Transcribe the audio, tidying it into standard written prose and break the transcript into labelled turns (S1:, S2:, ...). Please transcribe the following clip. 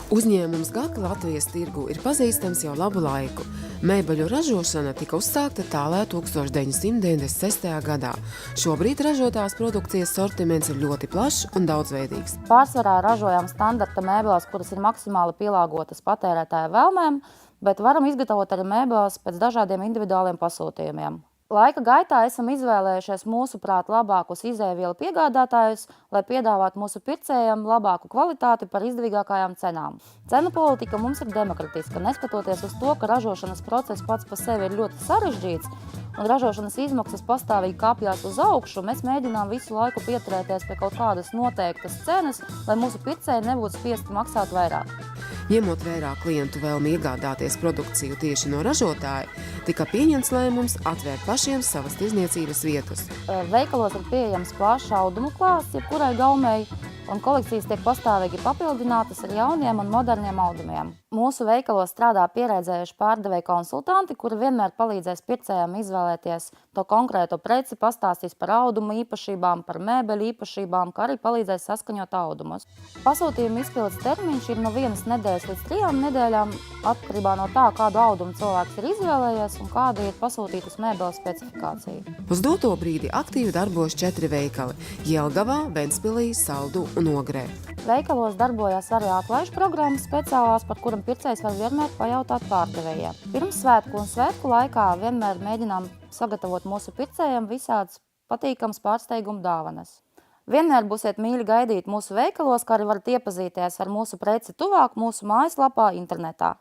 S1: Uzņēmums GAK Latvijas tirgu ir pazīstams jau labu laiku. Mēbeļu ražošana tika uzsākta tālē 1996. gadā. Šobrīd ražotās produkcijas sortiments ir ļoti plašs un daudzveidīgs.
S2: Pārsvarā ražojam standarta mēbeles, kuras ir maksimāli pielāgotas patērētāja vēlmēm, bet varam izgatavot arī mēbeles pēc dažādiem individuāliem pasūtījumiem. Laika gaitā esam izvēlējušies mūsuprāt labākus izēvielu piegādātājus, lai piedāvātu mūsu pircējiem labāku kvalitāti par izdevīgākajām cenām. Cenu politika mums ir demokratiska, neskatoties uz to, ka ražošanas process pats par sevi ir ļoti sarežģīts un ražošanas izmaksas pastāvīgi kāpjās uz augšu, mēs mēģinām visu laiku pieturēties pie kaut kādas noteiktas cenas, lai mūsu pircēji nebūtu spiesti maksāt vairāk.
S1: Ņemot vērā klientu vēlmi iegādāties produkciju tieši no ražotāja, tika pieņemts lēmums atvērt pašiem savas tirdzniecības vietas.
S2: Veikalos ir pieejams plašs audumu klāsts jebkurai gaumei, un kolekcijas tiek pastāvīgi papildinātas ar jauniem un moderniem audumiem. Mūsu veikalos strādā pieredzējuši pārdevēju konsultanti, kuri vienmēr palīdzēs pircējiem izvēlēties to konkrēto preci, pastāstīs par audumu īpašībām, par mēbeļu īpašībām, kā arī palīdzēs saskaņot audumus. Pasūtījuma izpildes termiņš ir no 1 nedēļas līdz 3 nedēļām, atkarībā no tā, kādu audumu cilvēks ir izvēlējies un kāda ir pasūtītas mēbeles specifikācija.
S1: Uz doto brīdi aktīvi darbojas 4 veikali – Jelgavā, Ventspilī, Saldu un Ogrē.
S2: Veikalos darbojas arī atlaižu programmas speciālās, par kuram pircējs var vienmēr pajautāt pārdevējiem. Pirms svētku un svētku laikā vienmēr mēģinām sagatavot mūsu pircējiem visādas patīkams pārsteigumu dāvanas. Vienmēr būsiet mīļi gaidīt mūsu veikalos, kā arī varat iepazīties ar mūsu preci tuvāk mūsu mājaslapā internetā.